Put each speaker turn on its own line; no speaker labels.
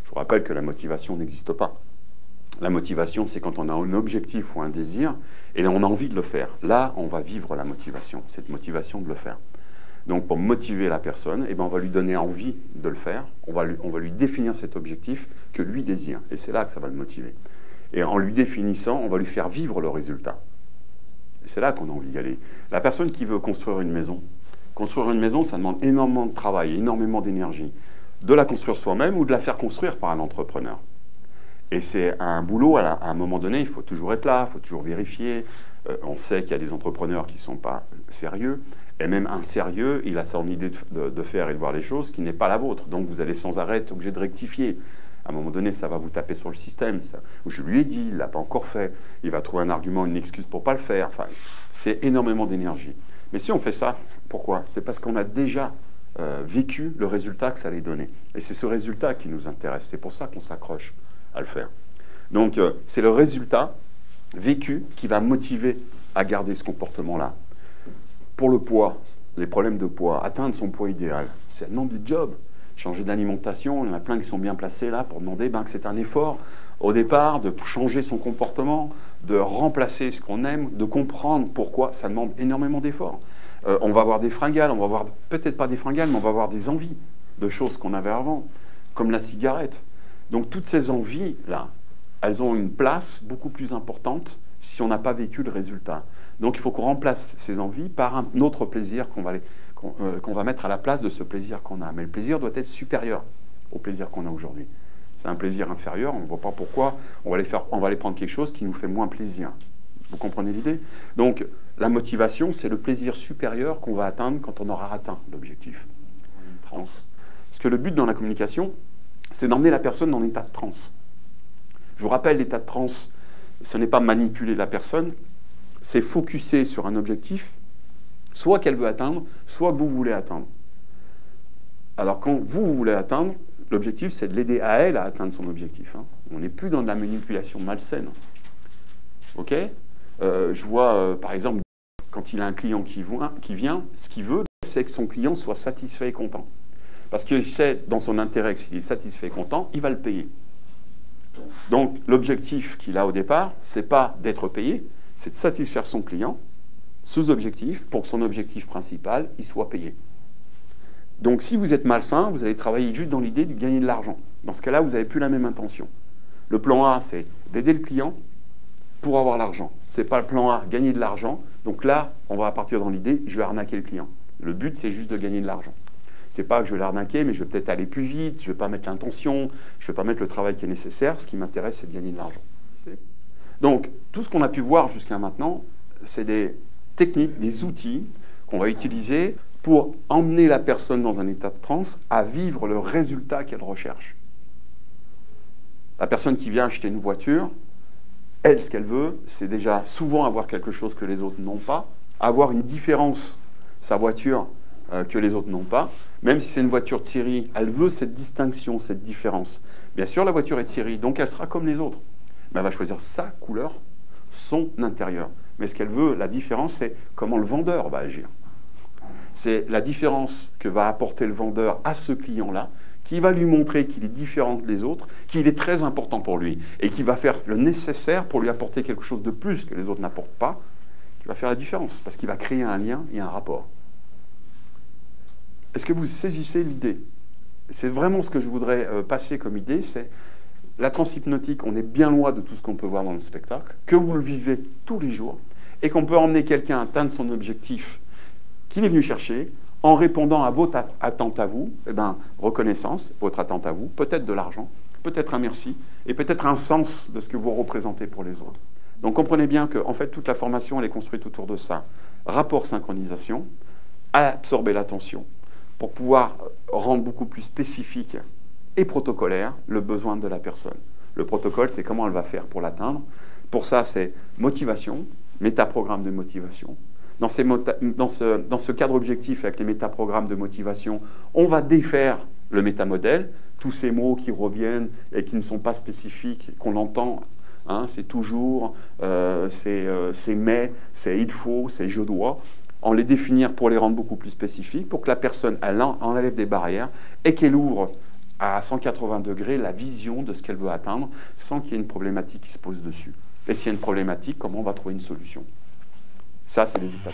Je vous rappelle que la motivation n'existe pas. La motivation, c'est quand on a un objectif ou un désir, et on a envie de le faire. Là, on va vivre la motivation, cette motivation de le faire. Donc, pour motiver la personne, eh ben, on va lui donner envie de le faire, on va lui définir cet objectif que lui désire, et c'est là que ça va le motiver. Et en lui définissant, on va lui faire vivre le résultat. Et c'est là qu'on a envie d'y aller. La personne qui veut construire une maison, ça demande énormément de travail, énormément d'énergie. De la construire soi-même ou de la faire construire par un entrepreneur. Et c'est un boulot, à un moment donné, il faut toujours être là, il faut toujours vérifier. On sait qu'il y a des entrepreneurs qui ne sont pas sérieux. Et même un sérieux, il a son idée de faire et de voir les choses qui n'est pas la vôtre. Donc vous allez sans arrêt être obligé de rectifier. À un moment donné, ça va vous taper sur le système. Ça. Je lui ai dit, il ne l'a pas encore fait. Il va trouver un argument, une excuse pour ne pas le faire. Enfin, c'est énormément d'énergie. Mais si on fait ça, pourquoi? C'est parce qu'on a déjà vécu le résultat que ça allait donner. Et c'est ce résultat qui nous intéresse. C'est pour ça qu'on s'accroche à le faire. Donc, c'est le résultat vécu qui va motiver à garder ce comportement-là. Pour le poids, les problèmes de poids, atteindre son poids idéal, c'est le nom du job. Changer d'alimentation, il y en a plein qui sont bien placés là pour demander que c'est un effort au départ de changer son comportement, de remplacer ce qu'on aime, de comprendre pourquoi ça demande énormément d'efforts. On va avoir des fringales, on va avoir peut-être pas des fringales, mais on va avoir des envies de choses qu'on avait avant, comme la cigarette. Donc toutes ces envies-là, elles ont une place beaucoup plus importante si on n'a pas vécu le résultat. Donc il faut qu'on remplace ces envies par un autre plaisir qu'on va mettre à la place de ce plaisir qu'on a. Mais le plaisir doit être supérieur au plaisir qu'on a aujourd'hui. C'est un plaisir inférieur, on ne voit pas pourquoi on va aller prendre quelque chose qui nous fait moins plaisir. Vous comprenez l'idée? Donc la motivation, c'est le plaisir supérieur qu'on va atteindre quand on aura atteint l'objectif. Parce que le but dans la communication, c'est d'emmener la personne dans l'état de transe. Je vous rappelle, l'état de transe, ce n'est pas manipuler la personne, c'est focuser sur un objectif, soit qu'elle veut atteindre, soit que vous voulez atteindre. Alors quand vous voulez atteindre, l'objectif, c'est de l'aider à elle à atteindre son objectif. Hein. On n'est plus dans de la manipulation malsaine. OK? Je vois, par exemple, quand il a un client qui vient, ce qu'il veut, c'est que son client soit satisfait et content. Parce qu'il sait, dans son intérêt, que s'il est satisfait et content, il va le payer. Donc, l'objectif qu'il a au départ, c'est pas d'être payé, c'est de satisfaire son client, sous-objectif, pour que son objectif principal, il soit payé. Donc, si vous êtes malsain, vous allez travailler juste dans l'idée de gagner de l'argent. Dans ce cas-là, vous n'avez plus la même intention. Le plan A, c'est d'aider le client pour avoir l'argent. Ce n'est pas le plan A, gagner de l'argent. Donc là, on va partir dans l'idée, je vais arnaquer le client. Le but, c'est juste de gagner de l'argent. C'est pas que je vais l'arnaquer, mais je vais peut-être aller plus vite, je ne vais pas mettre l'intention, je ne vais pas mettre le travail qui est nécessaire. Ce qui m'intéresse, c'est de gagner de l'argent. Donc, tout ce qu'on a pu voir jusqu'à maintenant, c'est des techniques, des outils qu'on va utiliser pour emmener la personne dans un état de transe à vivre le résultat qu'elle recherche. La personne qui vient acheter une voiture, elle, ce qu'elle veut, c'est déjà souvent avoir quelque chose que les autres n'ont pas, avoir une différence, sa voiture, que les autres n'ont pas. Même si c'est une voiture de série, elle veut cette distinction, cette différence. Bien sûr, la voiture est de série, donc elle sera comme les autres. Mais elle va choisir sa couleur, son intérieur. Mais ce qu'elle veut, la différence, c'est comment le vendeur va agir. C'est la différence que va apporter le vendeur à ce client-là, qui va lui montrer qu'il est différent des autres, qu'il est très important pour lui, et qui va faire le nécessaire pour lui apporter quelque chose de plus que les autres n'apportent pas, qui va faire la différence, parce qu'il va créer un lien et un rapport. Est-ce que vous saisissez l'idée? C'est vraiment ce que je voudrais passer comme idée, c'est la transhypnotique, on est bien loin de tout ce qu'on peut voir dans le spectacle, que vous le vivez tous les jours, et qu'on peut emmener quelqu'un à atteindre son objectif qu'il est venu chercher, en répondant à votre attente à vous, eh ben, reconnaissance, votre attente à vous, peut-être de l'argent, peut-être un merci, et peut-être un sens de ce que vous représentez pour les autres. Donc comprenez bien que en fait, toute la formation elle est construite autour de ça. Rapport synchronisation, absorber l'attention, pour pouvoir rendre beaucoup plus spécifique et protocolaire le besoin de la personne. Le protocole, c'est comment elle va faire pour l'atteindre. Pour ça, c'est motivation, métaprogramme de motivation. Dans ce cadre objectif avec les métaprogrammes de motivation, on va défaire le métamodèle, tous ces mots qui reviennent et qui ne sont pas spécifiques, qu'on entend, hein, c'est toujours, c'est mais, c'est il faut, c'est je dois, en les définir pour les rendre beaucoup plus spécifiques, pour que la personne elle enlève des barrières et qu'elle ouvre à 180 degrés la vision de ce qu'elle veut atteindre sans qu'il y ait une problématique qui se pose dessus. Et s'il y a une problématique, comment on va trouver une solution? Ça, c'est les étapes.